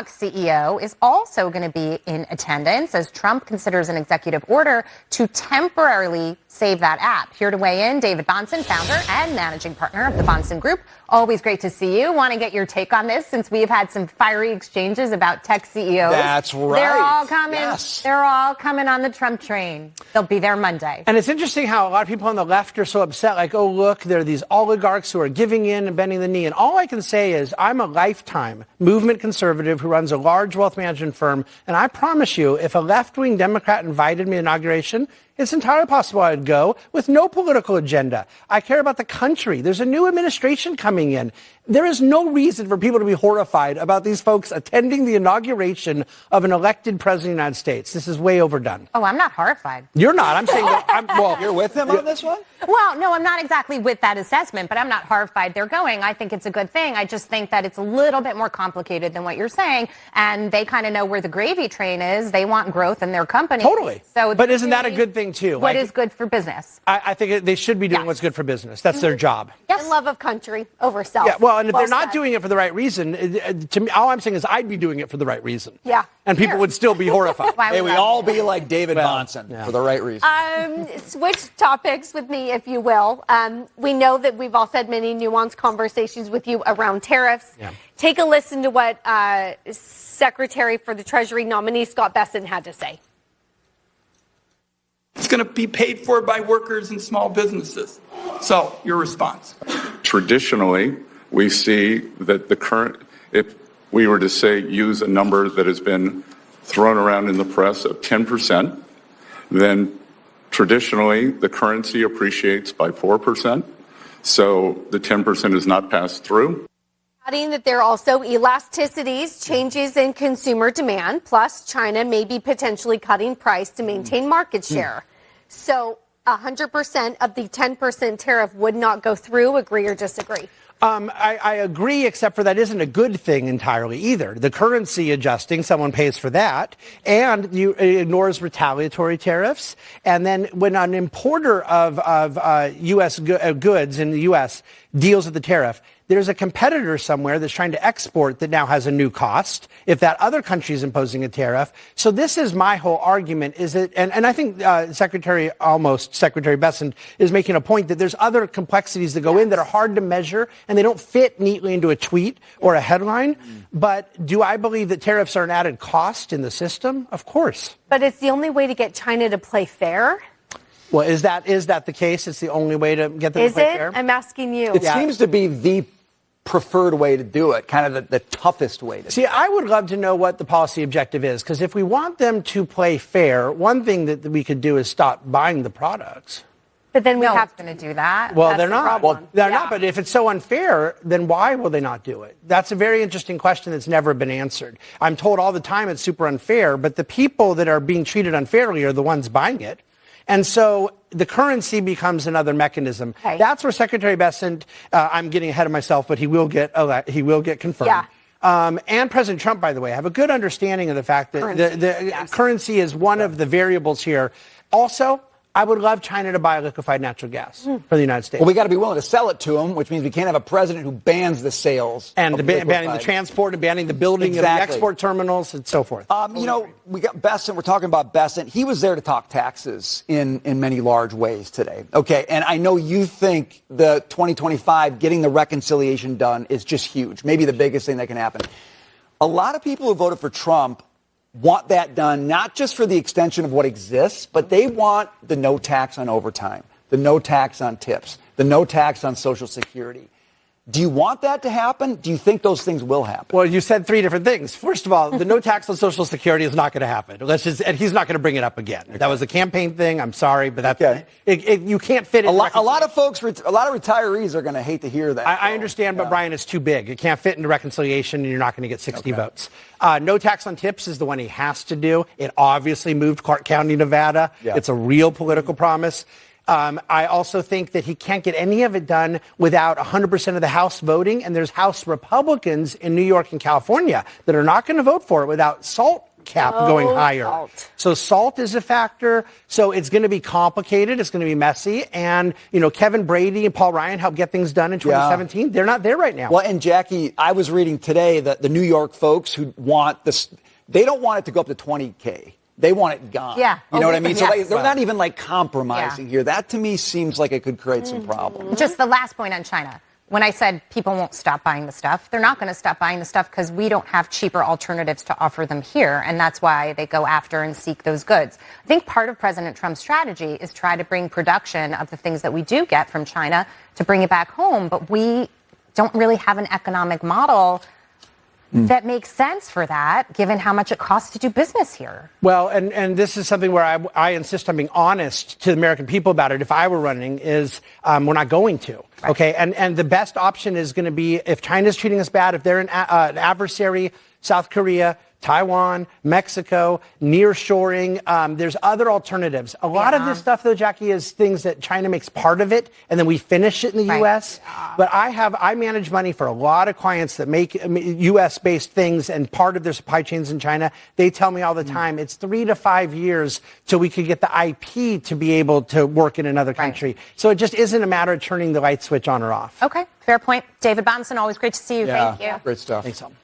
TikTok CEO is also going to be in attendance as Trump considers an executive order to temporarily save that app. Here to weigh in, David Bahnsen, founder and managing partner of the Bahnsen Group. Always great to see you. Want to get your take on this since we've had some fiery exchanges about tech CEOs. That's right. They're all coming. Yes. They're all coming on the Trump train. They'll be there Monday. And it's interesting how a lot of people on the left are so upset, like, oh, look, there are these oligarchs who are giving in and bending the knee. And all I can say is I'm a lifetime movement conservative who runs a large wealth management firm. And I promise you, if a left-wing Democrat invited me to inauguration, it's entirely possible I'd go with no political agenda. I care about the country. There's a new administration coming in. There is no reason for people to be horrified about these folks attending the inauguration of an elected president of the United States. This is way overdone. Oh, I'm not horrified. You're not. I'm saying that You're with him on this one? Well, no, I'm not exactly with that assessment, but I'm not horrified they're going. I think it's a good thing. I just think that it's a little bit more complicated than what you're saying, and they kind of know where the gravy train is. They want growth in their company. Totally. So but isn't that a good thing, too? What is good for business? I think they should be doing what's good for business. That's their job. Yes. And love of country over self. Yeah, well, and if they're not said. doing it for the right reason, to me, all I'm saying is I'd be doing it for the right reason. Yeah. And people would still be horrified. May we all be like David Bahnsen for the right reason. Switch topics with me, if you will. We know that we've all had many nuanced conversations with you around tariffs. Yeah. Take a listen to what Secretary for the Treasury nominee Scott Bessent had to say. It's going to be paid for by workers and small businesses. So, your response? Traditionally, we see that the current, if we were to say use a number that has been thrown around in the press of 10%, then traditionally the currency appreciates by 4%. So the 10% is not passed through. Adding that there are also elasticities, changes in consumer demand, plus China may be potentially cutting price to maintain market share. So 100% of the 10% tariff would not go through. Agree or disagree? I agree, except for that isn't a good thing entirely either. The currency adjusting, someone pays for that, and it ignores retaliatory tariffs. And then when an importer of U.S. goods in the U.S. deals with the tariff, there's a competitor somewhere that's trying to export that now has a new cost if that other country is imposing a tariff. So this is my whole argument, is it? And I think Secretary Bessent is making a point that there's other complexities that go in that are hard to measure and they don't fit neatly into a tweet or a headline. But do I believe that tariffs are an added cost in the system? Of course. But it's the only way to get China to play fair. Well, is that the case? It's the only way to get them to play fair? Is it? I'm asking you. It seems to be the preferred way to do it, kind of the toughest way to do it. See, I would love to know what the policy objective is, because if we want them to play fair, one thing that we could do is stop buying the products. But then we No have one's going to do that. Well, That's they're the not. problem. Well, they're not. But if it's so unfair, then why will they not do it? That's a very interesting question that's never been answered. I'm told all the time it's super unfair, but the people that are being treated unfairly are the ones buying it. And so the currency becomes another mechanism. Okay. That's where Secretary Bessent, I'm getting ahead of myself, but he will get confirmed. Yeah. And President Trump, by the way, have a good understanding of the fact that the currency is one of the variables here. Also, I would love China to buy liquefied natural gas for the United States. Well, we got to be willing to sell it to them, which means we can't have a president who bans the sales. And banning the transport and banning the building of the export terminals and so forth. We got Bessent. We're talking about Bessent. He was there to talk taxes in many large ways today. Okay, and I know you think the 2025 getting the reconciliation done is just huge, maybe the biggest thing that can happen. A lot of people who voted for Trump want that done, not just for the extension of what exists, but they want the no tax on overtime, the no tax on tips, the no tax on Social Security. Do you want that to happen? Do you think those things will happen? Well, you said three different things. First of all, the no tax on Social Security is not going to happen. And he's not going to bring it up again. Okay. That was a campaign thing. I'm sorry, but that's okay. You can't fit it. A lot of folks, a lot of retirees are going to hate to hear that. I understand, but Brian, it's too big. It can't fit into reconciliation, and you're not going to get 60 votes. No tax on tips is the one he has to do. It obviously moved Clark County, Nevada. Yeah. It's a real political promise. I also think that he can't get any of it done without 100% of the House voting, and there's House Republicans in New York and California that are not going to vote for it without SALT cap going higher. Salt. So salt is a factor. So it's going to be complicated. It's going to be messy. And, Kevin Brady and Paul Ryan helped get things done in 2017. Yeah. They're not there right now. Well, and Jackie, I was reading today that the New York folks who want this, they don't want it to go up to 20K. They want it gone. Yeah. You know what I mean? So Yes. they're not even compromising here. That to me seems like it could create some problems. Just the last point on China. When I said people won't stop buying the stuff, they're not going to stop buying the stuff because we don't have cheaper alternatives to offer them here. And that's why they go after and seek those goods. I think part of President Trump's strategy is try to bring production of the things that we do get from China to bring it back home. But we don't really have an economic model that makes sense for that, given how much it costs to do business here. Well, and this is something where I insist on being honest to the American people about it. If I were running, is we're not going to. Right. Okay, and the best option is going to be if China's treating us bad, if they're an adversary, South Korea, Taiwan, Mexico, nearshoring. There's other alternatives. A lot of this stuff, though, Jackie, is things that China makes part of it, and then we finish it in the U.S. But I manage money for a lot of clients that make U.S.-based things, and part of their supply chains in China. They tell me all the time it's 3 to 5 years till we could get the IP to be able to work in another country. So it just isn't a matter of turning the light switch on or off. Okay, fair point. David Bahnsen, always great to see you. Yeah, Thank you. great stuff. Thanks, Tom.